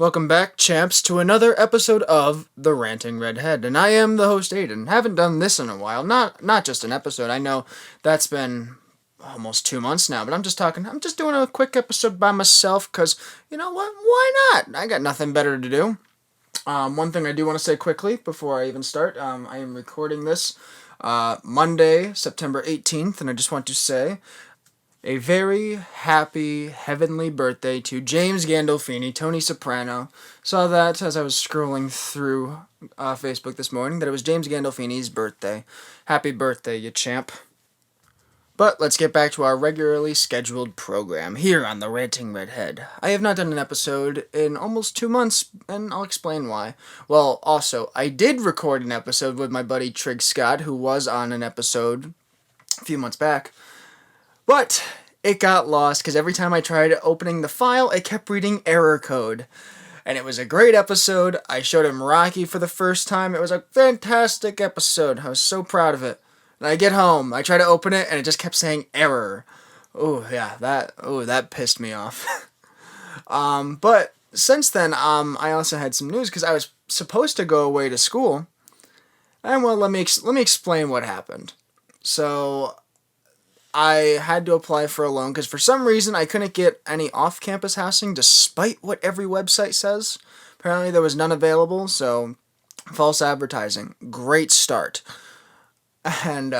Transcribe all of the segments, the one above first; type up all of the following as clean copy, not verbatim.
Welcome back, champs, to another episode of The Ranting Redhead, and I am the host, Aiden. Haven't done this in a while, not just an episode. I know that's been almost 2 months now, but I'm just doing a quick episode by myself, because, you know what, why not? I got nothing better to do. One thing I do want to say quickly before I even start, I am recording this Monday, September 18th, and I just want to say a very happy, heavenly birthday to James Gandolfini, Tony Soprano. Saw that as I was scrolling through Facebook this morning, that it was James Gandolfini's birthday. Happy birthday, you champ. But let's get back to our regularly scheduled program here on The Ranting Redhead. I have not done an episode in almost 2 months, and I'll explain why. Well, also, I did record an episode with my buddy Trig Scott, who was on an episode a few months back. But it got lost because every time I tried opening the file, it kept reading error code. And it was a great episode. I showed him Rocky for the first time. It was a fantastic episode. I was so proud of it. And I get home, I try to open it, and it just kept saying error. Oh, yeah, that pissed me off. But since then, I also had some news because I was supposed to go away to school. And well, let me explain what happened. So I had to apply for a loan because for some reason I couldn't get any off-campus housing despite what every website says. Apparently there was none available, so false advertising. Great start. And,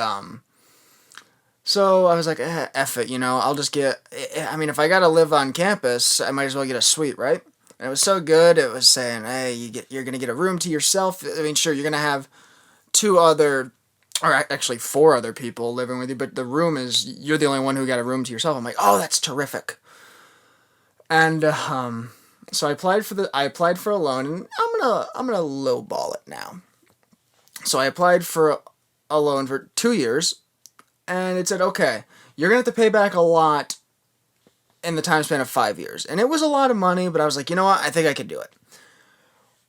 so I was like, F it, I'll just if I gotta live on campus, I might as well get a suite, right? And it was so good, it was saying, hey, you're gonna get a room to yourself. I mean, sure, you're gonna have actually 4 other people living with you, but the room you're the only one who got a room to yourself. I'm like, oh, that's terrific. And so I applied for a loan, and I'm gonna lowball it now. So I applied for a loan for 2 years, and it said, okay, you're gonna have to pay back a lot in the time span of 5 years. And it was a lot of money, but I was like, you know what, I think I could do it.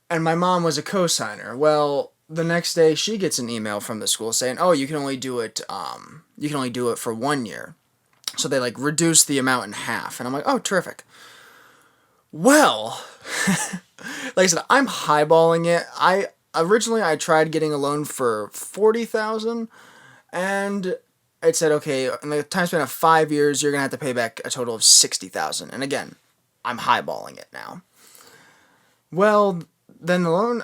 And my mom was a co-signer. Well, the next day she gets an email from the school saying, oh, you can only do it for 1 year. So they reduce the amount in half. And I'm like, oh, terrific. Well, like I said, I'm highballing it. Originally I tried getting a loan for $40,000, and it said, okay, in the time span of 5 years, you're gonna have to pay back a total of $60,000. And again, I'm highballing it now. Well, then the loan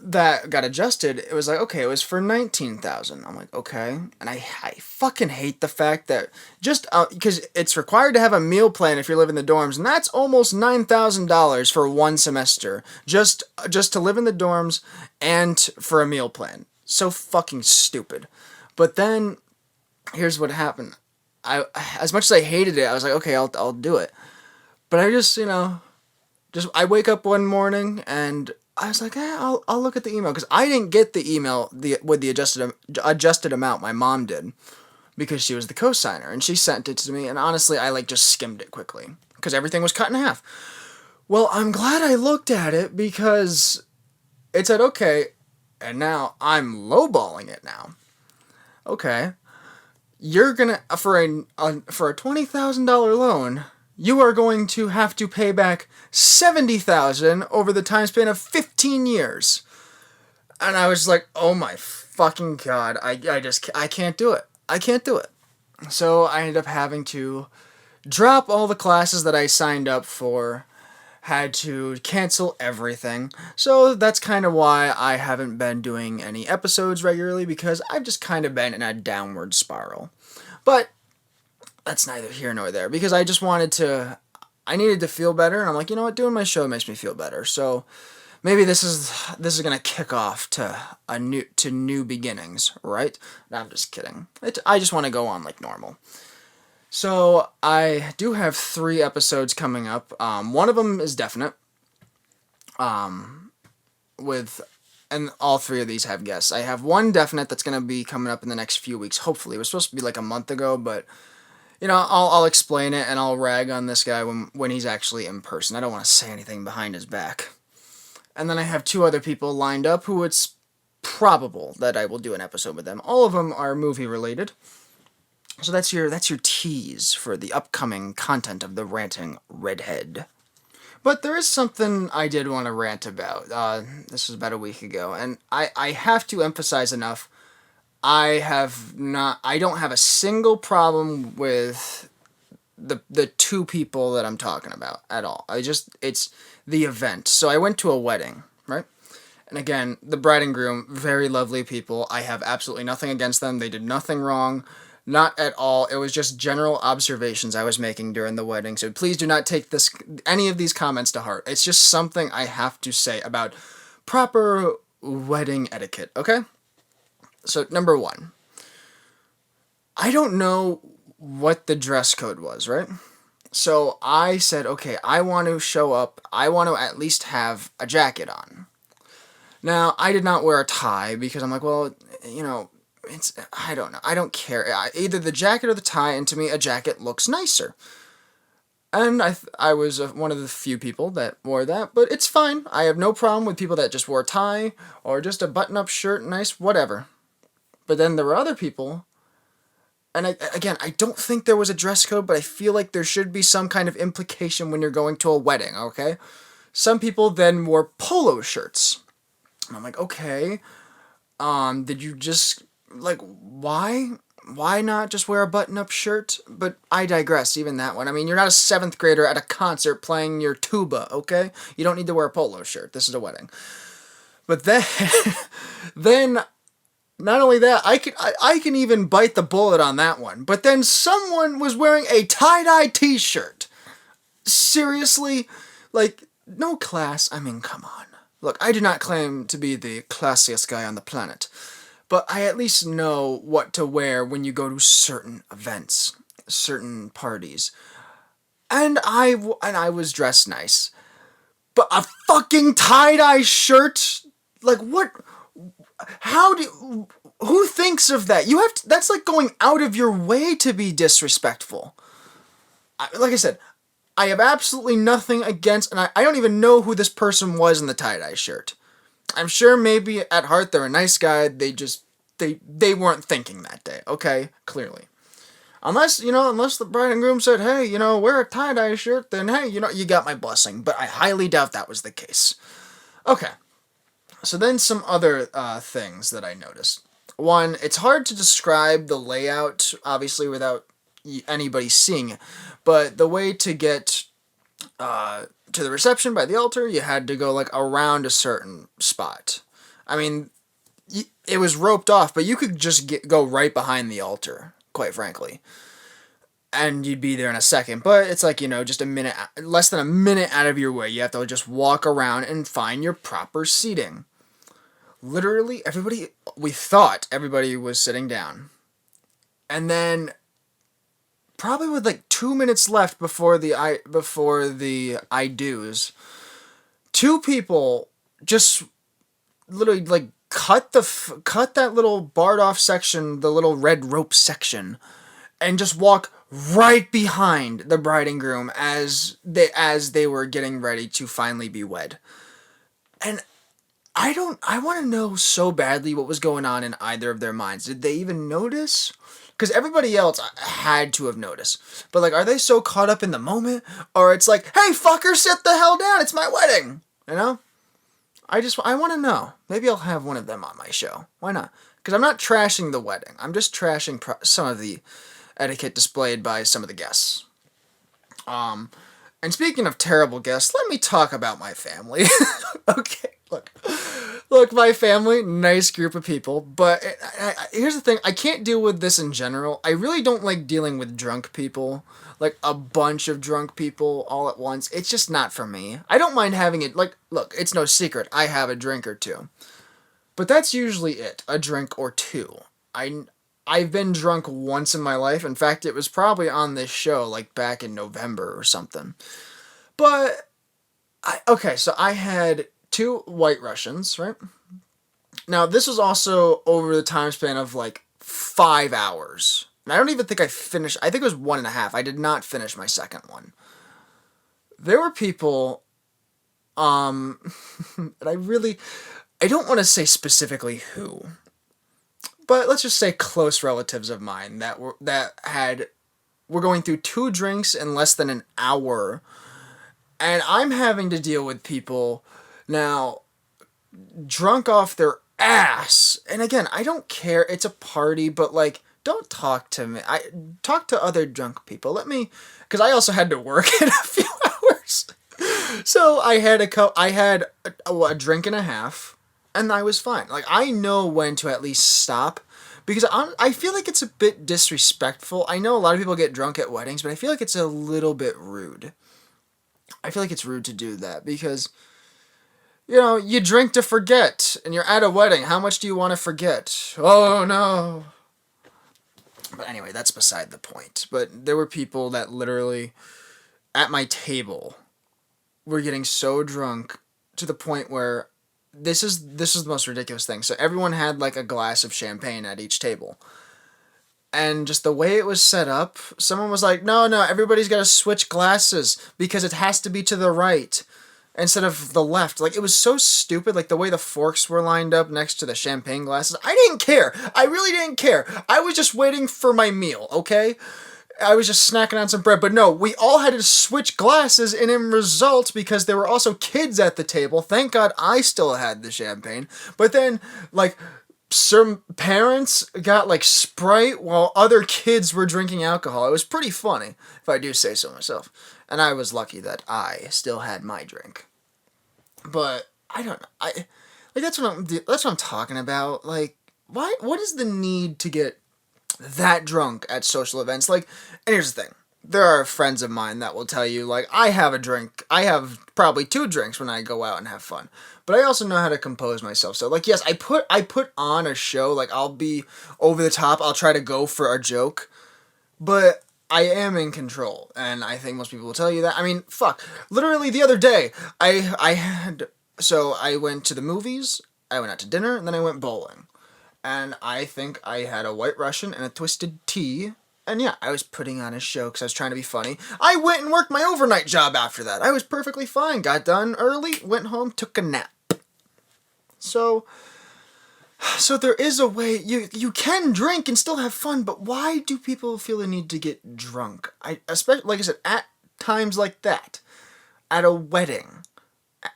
that got adjusted, it was like, okay, it was for $19,000. I'm like, okay. And I fucking hate the fact that just because it's required to have a meal plan if you live in the dorms, and that's almost $9,000 for one semester just to live in the dorms and for a meal plan. So fucking stupid. But then here's what happened. As much as I hated it, I was like, okay, I'll do it. But I just I wake up one morning and I was like, I'll look at the email, because I didn't get the email with the adjusted amount. My mom did, because she was the co-signer, and she sent it to me, and honestly, I just skimmed it quickly, because everything was cut in half. Well, I'm glad I looked at it, because it said, okay, and now I'm lowballing it now. Okay, you're gonna, for a $20,000 loan, you are going to have to pay back $70,000 over the time span of 15 years. And I was like, oh my fucking God, I can't do it. I can't do it. So I ended up having to drop all the classes that I signed up for, had to cancel everything. So that's kind of why I haven't been doing any episodes regularly, because I've just kind of been in a downward spiral. But that's neither here nor there, because I needed to feel better, and I'm like, you know what, doing my show makes me feel better. So maybe this is gonna kick off to new beginnings, right? No, I'm just kidding. I just want to go on like normal. So I do have 3 episodes coming up. One of them is definite. And all 3 of these have guests. I have one definite that's gonna be coming up in the next few weeks. Hopefully, it was supposed to be like a month ago, but I'll explain it, and I'll rag on this guy when he's actually in person. I don't want to say anything behind his back. And then I have 2 other people lined up who it's probable that I will do an episode with them. All of them are movie related. So that's your tease for the upcoming content of The Ranting Redhead. But there is something I did want to rant about. This was about a week ago, and I have to emphasize enough. I don't have a single problem with the two people that I'm talking about at all. It's the event. So I went to a wedding, right? And again, the bride and groom, very lovely people. I have absolutely nothing against them. They did nothing wrong. Not at all. It was just general observations I was making during the wedding. So please do not take any of these comments to heart. It's just something I have to say about proper wedding etiquette, okay? So number 1. I don't know what the dress code was, right? So I said, okay, I want to show up. I want to at least have a jacket on. Now, I did not wear a tie because I'm like, well, I don't know. I don't care. Either the jacket or the tie, and to me, a jacket looks nicer. And I was one of the few people that wore that, but it's fine. I have no problem with people that just wore a tie or just a button-up shirt, nice, whatever. But then there were other people, and again, I don't think there was a dress code, but I feel like there should be some kind of implication when you're going to a wedding, okay? Some people then wore polo shirts. And I'm like, okay, did you just, like, why? Why not just wear a button-up shirt? But I digress, even that one. I mean, you're not a 7th grader at a concert playing your tuba, okay? You don't need to wear a polo shirt. This is a wedding. But then, then, not only that, I can even bite the bullet on that one. But then someone was wearing a tie-dye t-shirt. Seriously? Like, no class. I mean, come on. Look, I do not claim to be the classiest guy on the planet, but I at least know what to wear when you go to certain events, certain parties. And I was dressed nice. But a fucking tie-dye shirt? Like, what? Who thinks of that? That's like going out of your way to be disrespectful. Like I said, I have absolutely nothing against, and I don't even know who this person was in the tie-dye shirt. I'm sure maybe at heart they're a nice guy, they weren't thinking that day, okay? Clearly. Unless the bride and groom said, hey, wear a tie-dye shirt, then hey, you got my blessing. But I highly doubt that was the case. Okay. So then some other things that I noticed. One, it's hard to describe the layout, obviously, without anybody seeing it. But the way to get to the reception by the altar, you had to go like around a certain spot. I mean, it was roped off, but you could just go right behind the altar, quite frankly. And you'd be there in a second. But it's like, just less than a minute out of your way. You have to just walk around and find your proper seating. Literally, we thought everybody was sitting down. And then, probably with like 2 minutes left before the I do's, 2 people just literally like cut that little barred off section, the little red rope section, and just walk right behind the bride and groom as they were getting ready to finally be wed. And I want to know so badly what was going on in either of their minds. Did they even notice? Because everybody else had to have noticed. But, like, are they so caught up in the moment? Or it's like, hey, fucker, sit the hell down. It's my wedding. I want to know. Maybe I'll have one of them on my show. Why not? Because I'm not trashing the wedding. I'm just trashing some of the etiquette displayed by some of the guests. And speaking of terrible guests, let me talk about my family. Okay, look, my family, nice group of people, but here's the thing, I can't deal with this in general. I really don't like dealing with drunk people, like a bunch of drunk people all at once. It's just not for me. I don't mind having it, like, look, it's no secret, I have a drink or two. But that's usually it, a drink or two. I've been drunk once in my life. In fact, it was probably on this show, like back in November or something. But, so I had 2 White Russians, right? Now, this was also over the time span of like 5 hours. And I don't even think I finished, I think it was 1.5. I did not finish my second one. There were people, and I don't want to say specifically who, but let's just say close relatives of mine that were going through 2 drinks in less than an hour, And I'm having to deal with people now drunk off their ass. And again, I don't care. It's a party, but like, don't talk to me. I talk to other drunk people. Let me, because I also had to work in a few hours. So I had a drink and a half, and I was fine. Like, I know when to at least stop, because I feel like it's a bit disrespectful. I know a lot of people get drunk at weddings, but I feel like it's a little bit rude. I feel like it's rude to do that because, you drink to forget, and you're at a wedding. How much do you want to forget? Oh, no. But anyway, that's beside the point. But there were people that literally, at my table, were getting so drunk to the point where this is the most ridiculous thing. So everyone had like a glass of champagne at each table. And just the way it was set up, someone was like, no, everybody's got to switch glasses because it has to be to the right instead of the left. Like, it was so stupid, like the way the forks were lined up next to the champagne glasses. I didn't care. I really didn't care. I was just waiting for my meal, okay? I was just snacking on some bread. But no, we all had to switch glasses, and in result, because there were also kids at the table, thank God I still had the champagne. But then, like, some parents got like Sprite while other kids were drinking alcohol. It was pretty funny, if I do say so myself. And I was lucky that I still had my drink. But I don't know. That's what I'm talking about. Like, why? What is the need to get that drunk at social events? Like, and here's the thing. There are friends of mine that will tell you, like, I have a drink. I have probably 2 drinks when I go out and have fun. But I also know how to compose myself. So, like, yes, I put on a show. Like, I'll be over the top. I'll try to go for a joke. But I am in control. And I think most people will tell you that. I mean, fuck. Literally the other day, I went to the movies, I went out to dinner, and then I went bowling. And I think I had a White Russian and a twisted tea. And yeah, I was putting on a show because I was trying to be funny. I went and worked my overnight job after that. I was perfectly fine. Got done early, went home, took a nap. So there is a way, you can drink and still have fun, but why do people feel the need to get drunk? Especially, like I said, at times like that. At a wedding.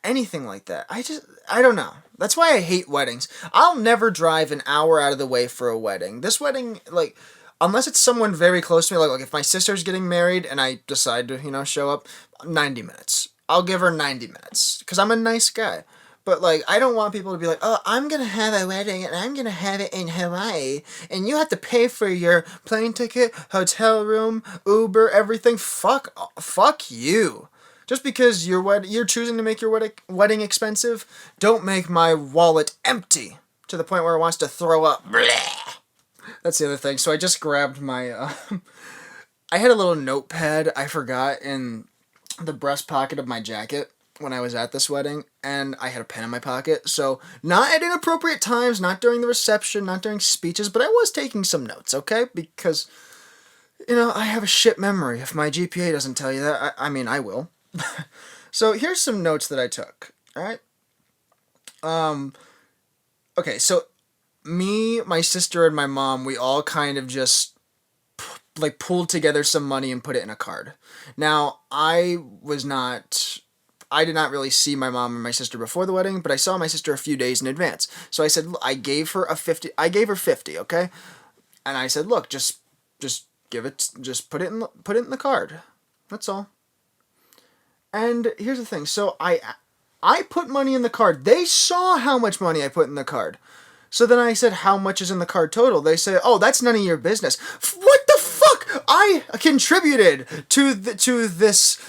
Anything like that. I don't know. That's why I hate weddings. I'll never drive an hour out of the way for a wedding. This wedding, like, unless it's someone very close to me, like if my sister's getting married and I decide to, show up, 90 minutes. I'll give her 90 minutes, because I'm a nice guy. But, like, I don't want people to be like, oh, I'm going to have a wedding, and I'm going to have it in Hawaii, and you have to pay for your plane ticket, hotel room, Uber, everything. Fuck you. Just because you're choosing to make your wedding expensive, don't make my wallet empty to the point where it wants to throw up. Blech. That's the other thing. So I just grabbed my... I had a little notepad I forgot in the breast pocket of my jacket when I was at this wedding, and I had a pen in my pocket. So not at inappropriate times, not during the reception, not during speeches, but I was taking some notes, okay? Because, I have a shit memory. If my GPA doesn't tell you that, I will. So here's some notes that I took, alright? Okay, so me, my sister, and my mom, we all kind of just pulled together some money and put it in a card. Now, I did not really see my mom and my sister before the wedding, but I saw my sister a few days in advance. So I said, I gave her 50, okay? And I said, look, just give it, just put it in the card. That's all. And here's the thing. So I put money in the card. They saw how much money I put in the card. So then I said, how much is in the card total? They say, oh, that's none of your business. What the fuck? I contributed to this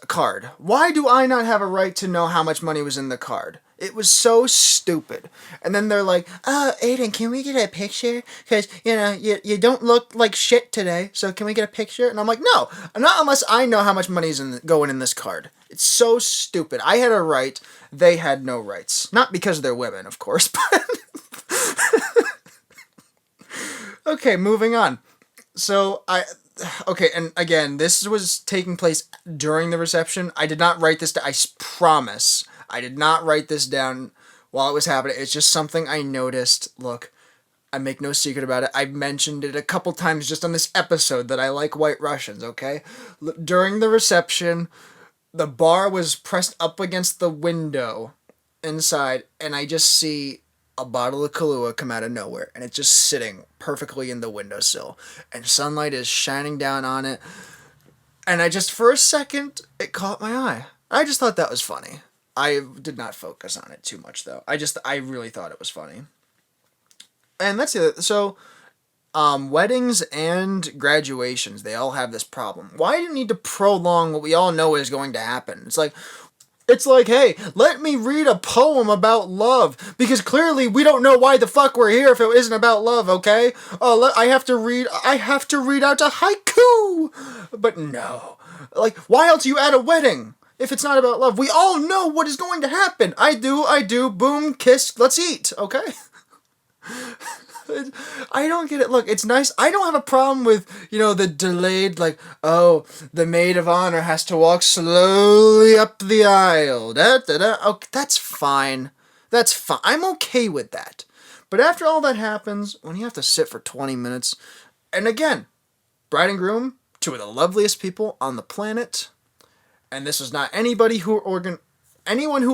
card. Why do I not have a right to know how much money was in the card? It was so stupid. And then they're like, oh, Aiden, can we get a picture? Because, you don't look like shit today, so can we get a picture? And I'm like, no, not unless I know how much money's going in this card. It's so stupid. I had a right. They had no rights. Not because they're women, of course, but... Okay, moving on. So, okay, and again, this was taking place during the reception. I did not write this down. I promise. I did not write this down while it was happening. It's just something I noticed. Look, I make no secret about it. I mentioned it a couple times just on this episode that I like White Russians, okay? During the reception, the bar was pressed up against the window inside, and I just see a bottle of Kahlua come out of nowhere, and it's just sitting perfectly in the windowsill, and sunlight is shining down on it, and I just, for a second, it caught my eye. I just thought that was funny. I did not focus on it too much, though. I really thought it was funny. And that's the other, so, weddings and graduations, they all have this problem. Why do you need to prolong what we all know is going to happen? It's like, hey, let me read a poem about love, because clearly we don't know why the fuck we're here if it isn't about love, okay? I have to read out a haiku! But no. Like, why else you add a wedding if it's not about love? We all know what is going to happen. I do, boom, kiss, let's eat, okay? I don't get it. Look, it's nice. I don't have a problem with, the delayed, like, oh, the maid of honor has to walk slowly up the aisle. Da, da, da. Okay, that's fine. That's fine. I'm okay with that. But after all that happens, when you have to sit for 20 minutes, and again, bride and groom, two of the loveliest people on the planet, and this was not anyone who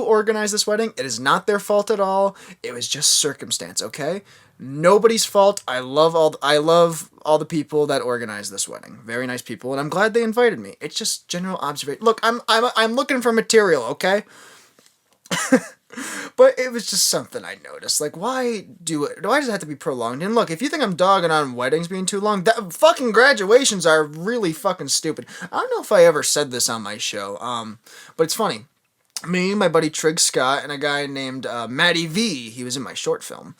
organized this wedding. It is not their fault at all. It was just circumstance, okay? Nobody's fault. I love all the people that organized this wedding. Very nice people, and I'm glad they invited me. It's just general observation. Look, I'm looking for material, okay? But it was just something I noticed. Like, why do it? Why does it have to be prolonged? And look, if you think I'm dogging on weddings being too long, that fucking graduations are really fucking stupid. I don't know if I ever said this on my show, but it's funny. Me, my buddy Trig Scott, and a guy named Matty V. He was in my short film.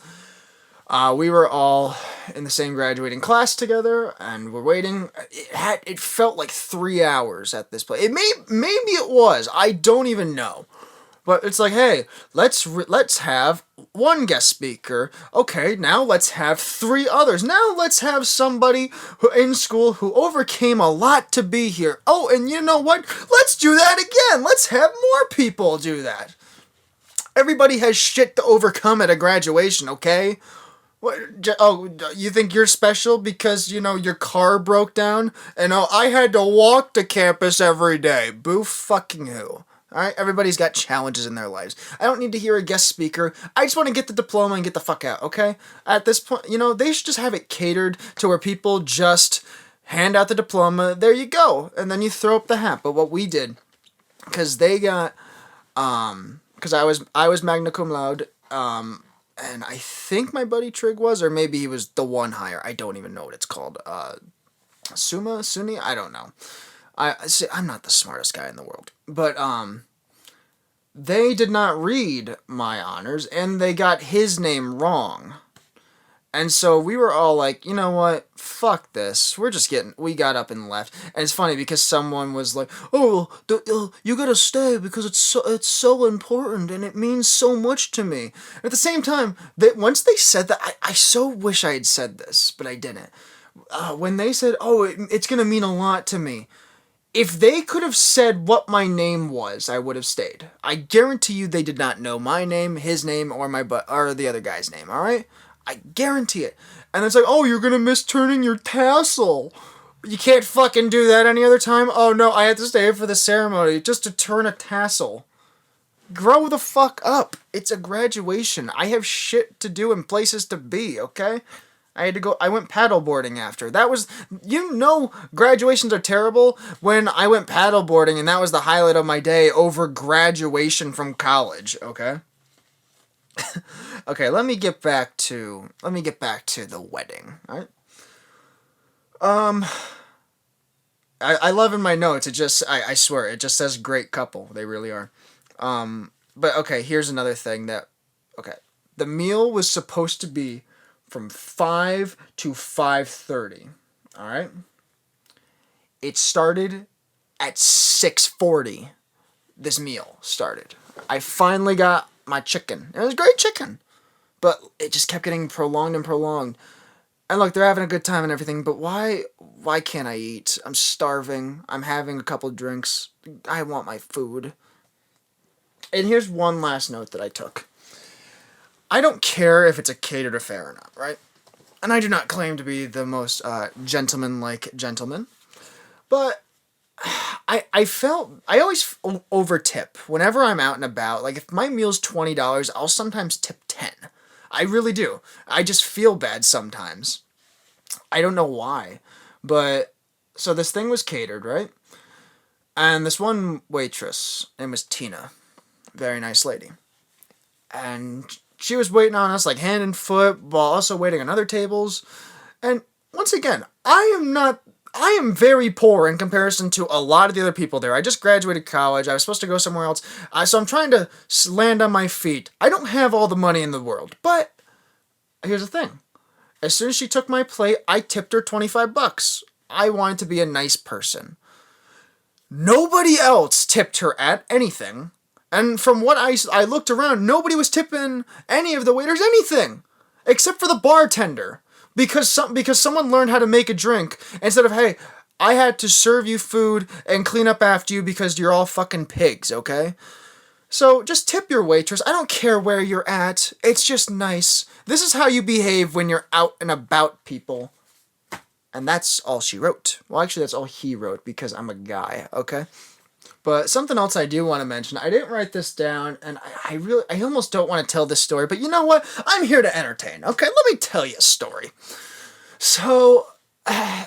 We were all in the same graduating class together, and we're waiting. It felt like 3 hours at this place. Maybe it was. I don't even know. But it's like, hey, let's have one guest speaker. Okay, now let's have 3 others. Now let's have somebody in school who overcame a lot to be here. Oh, and you know what? Let's do that again. Let's have more people do that. Everybody has shit to overcome at a graduation, okay? What? Oh, you think you're special because, your car broke down? And I had to walk to campus every day. Boo fucking who. Alright, everybody's got challenges in their lives. I don't need to hear a guest speaker. I just want to get the diploma and get the fuck out, okay? At this point, they should just have it catered to where people just hand out the diploma, there you go, and then you throw up the hat. But what we did, because they got, because I was magna cum laude, and I think my buddy Trig was, or maybe he was the one higher. I don't even know what it's called. Suni? I don't know. I'm not the smartest guy in the world. But, they did not read my honors, and they got his name wrong. And so we were all like, you know what? Fuck this. We got up and left. And it's funny because someone was like, oh, you gotta stay because it's so important and it means so much to me. At the same time, once they said that, I so wish I had said this, but I didn't. When they said, oh, it's gonna mean a lot to me. If they could have said what my name was, I would have stayed. I guarantee you they did not know my name, his name, or or the other guy's name, alright? I guarantee it. And it's like, oh, you're gonna miss turning your tassel. You can't fucking do that any other time? Oh no, I had to stay for the ceremony just to turn a tassel. Grow the fuck up. It's a graduation. I have shit to do and places to be, okay? I went paddleboarding after. Graduations are terrible when I went paddleboarding and that was the highlight of my day over graduation from college, okay? Okay, let me get back to the wedding, alright? I love in my notes, I swear, it just says great couple. They really are. But okay, here's another thing okay. The meal was supposed to be from 5 to 5:30. All right? It started at 6:40. This meal started. I finally got my chicken. It was great chicken. But it just kept getting prolonged and prolonged. And look, they're having a good time and everything, but why can't I eat? I'm starving. I'm having a couple drinks. I want my food. And here's one last note that I took. I don't care if it's a catered affair or not, right? And I do not claim to be the most gentleman-like gentleman. But I always over tip whenever I'm out and about. Like if my meal's $20, I'll sometimes tip 10. I really do. I just feel bad sometimes. I don't know why. But so this thing was catered, right? And this one waitress, name was Tina, very nice lady. And she was waiting on us like hand and foot while also waiting on other tables. And once again, I am very poor in comparison to a lot of the other people there. I just graduated college. I was supposed to go somewhere else. So I'm trying to land on my feet. I don't have all the money in the world. But here's the thing. As soon as she took my plate, I tipped her $25. I wanted to be a nice person. Nobody else tipped her at anything. And from what I looked around, nobody was tipping any of the waiters anything. Except for the bartender. Because someone learned how to make a drink instead of, hey, I had to serve you food and clean up after you because you're all fucking pigs, okay? So just tip your waitress. I don't care where you're at. It's just nice. This is how you behave when you're out and about, people. And that's all she wrote. Well, actually, that's all he wrote because I'm a guy, okay? But something else I do want to mention, I didn't write this down, and I almost don't want to tell this story, but you know what? I'm here to entertain, okay? Let me tell you a story. So,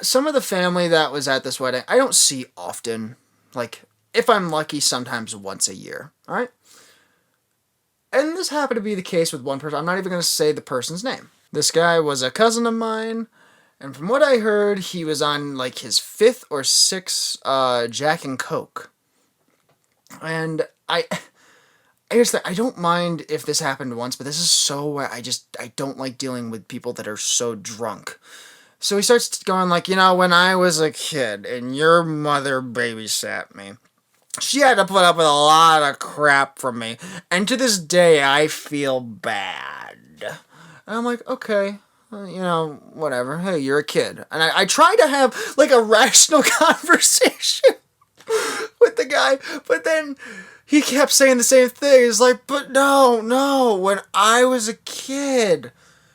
some of the family that was at this wedding, I don't see often. Like, if I'm lucky, sometimes once a year, alright? And this happened to be the case with one person. I'm not even going to say the person's name. This guy was a cousin of mine, and from what I heard, he was on, like, his 5th or 6th Jack and Coke. And here's the thing, I don't mind if this happened once, but this is so, I don't like dealing with people that are so drunk. So he starts going like, when I was a kid and your mother babysat me, she had to put up with a lot of crap from me. And to this day, I feel bad. And I'm like, okay, whatever. Hey, you're a kid. And I try to have like a rational conversation with the guy, but then he kept saying the same thing. He's like, but no, when I was a kid,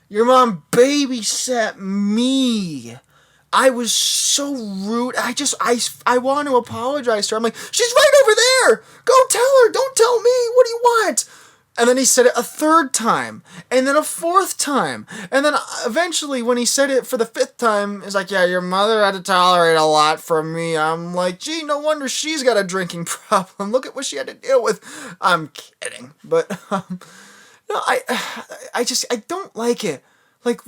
your mom babysat me. I was so rude. I want to apologize to her. I'm like, she's right over there. Go tell her. Don't tell me. What do you want? And then he said it a 3rd time, and then a 4th time, and then eventually when he said it for the 5th time, he's like, yeah, your mother had to tolerate a lot from me. I'm like, gee, no wonder she's got a drinking problem. Look at what she had to deal with. I'm kidding, but no, I don't like it. Like,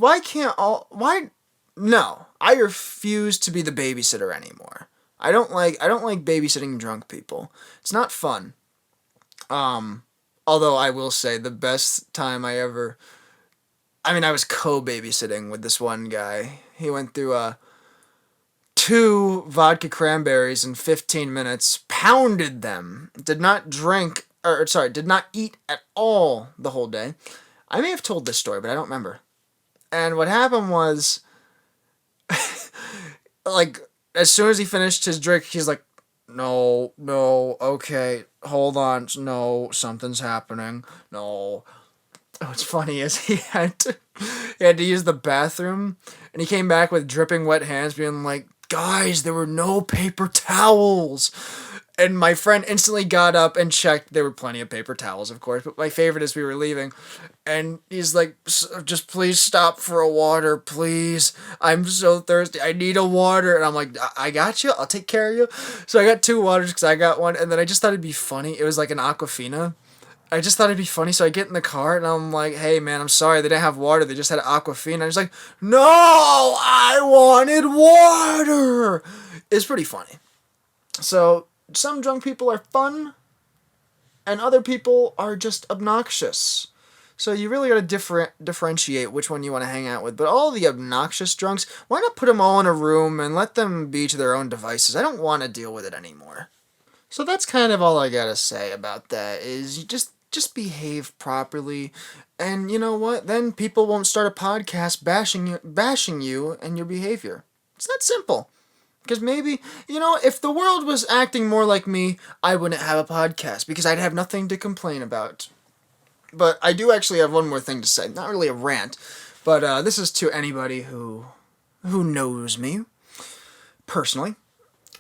no, I refuse to be the babysitter anymore. I don't like babysitting drunk people. It's not fun. Although I will say the best time I was co-babysitting with this one guy. He went through 2 vodka cranberries in 15 minutes, pounded them, did not eat at all the whole day. I may have told this story, but I don't remember. And what happened was, like, as soon as he finished his drink, he's like, no, okay, hold on, no, something's happening, no. What's funny is he had to use the bathroom, and he came back with dripping wet hands, being like, guys, there were no paper towels. And my friend instantly got up and checked. There were plenty of paper towels, of course, but my favorite is we were leaving, and he's like, just please stop for a water, please. I'm so thirsty. I need a water. And I'm like, I got you. I'll take care of you. So I got 2 waters because I got one, and then I just thought it'd be funny. It was like an Aquafina. I just thought it'd be funny, so I get in the car, and I'm like, hey, man, I'm sorry, they didn't have water, they just had Aquafina. I was like, no, I wanted water! It's pretty funny. So, some drunk people are fun, and other people are just obnoxious. So you really gotta differentiate which one you want to hang out with. But all the obnoxious drunks, why not put them all in a room and let them be to their own devices? I don't want to deal with it anymore. So that's kind of all I gotta say about that, is you just behave properly, and you know what? Then people won't start a podcast bashing you and your behavior. It's that simple. Because maybe, if the world was acting more like me, I wouldn't have a podcast, because I'd have nothing to complain about. But I do actually have one more thing to say. Not really a rant, but this is to anybody who knows me personally.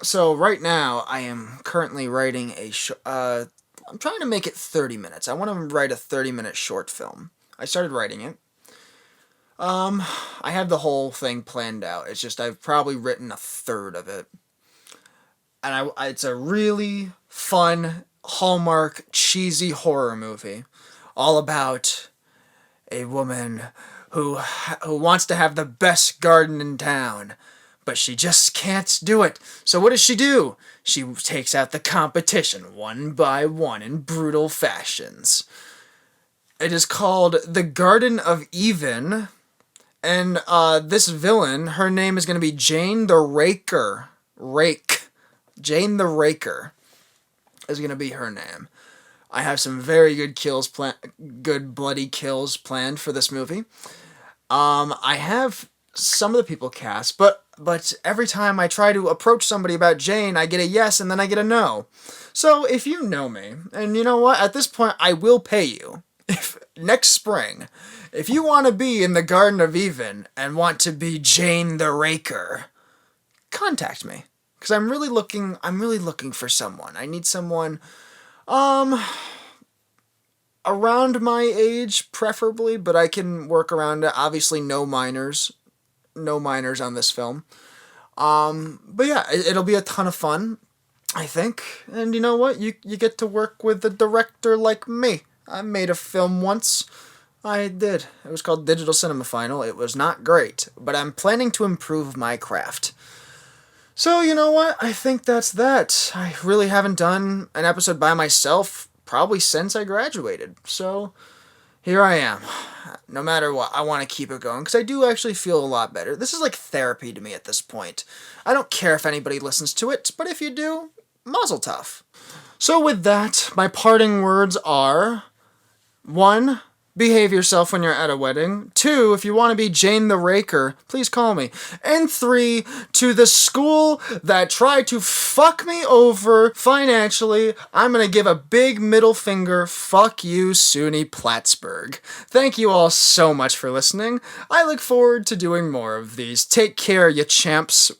So right now, I am currently writing I'm trying to make it 30 minutes. I want to write a 30-minute short film. I started writing it. I have the whole thing planned out. It's just I've probably written a third of it. And it's a really fun, Hallmark, cheesy horror movie. All about a woman who wants to have the best garden in town, but she just can't do it. So what does she do? She takes out the competition one by one in brutal fashions. It is called The Garden of Even, and this villain, her name is going to be Jane the Raker. Jane the Raker is going to be her name. I have some very good bloody kills planned for this movie. I have some of the people cast, but every time I try to approach somebody about Jane, I get a yes and then I get a no. So if you know me, and you know what, at this point I will pay you. If next spring, if you want to be in the Garden of Even and want to be Jane the Raker, contact me, because I'm really looking for someone. I need someone around my age, preferably, but I can work around it. Obviously, no minors on this film. But yeah, it'll be a ton of fun, I think. And you know what? You get to work with a director like me. I made a film once. I did. It was called Digital Cinema Final. It was not great, but I'm planning to improve my craft. So, you know what? I think that's that. I really haven't done an episode by myself probably since I graduated. So, here I am. No matter what, I want to keep it going because I do actually feel a lot better. This is like therapy to me at this point. I don't care if anybody listens to it, but if you do, mazel tov. So with that, my parting words are: 1, behave yourself when you're at a wedding. 2, if you want to be Jane the Raker, please call me. And 3, to the school that tried to fuck me over financially, I'm going to give a big middle finger, fuck you, SUNY Plattsburgh. Thank you all so much for listening. I look forward to doing more of these. Take care, you champs.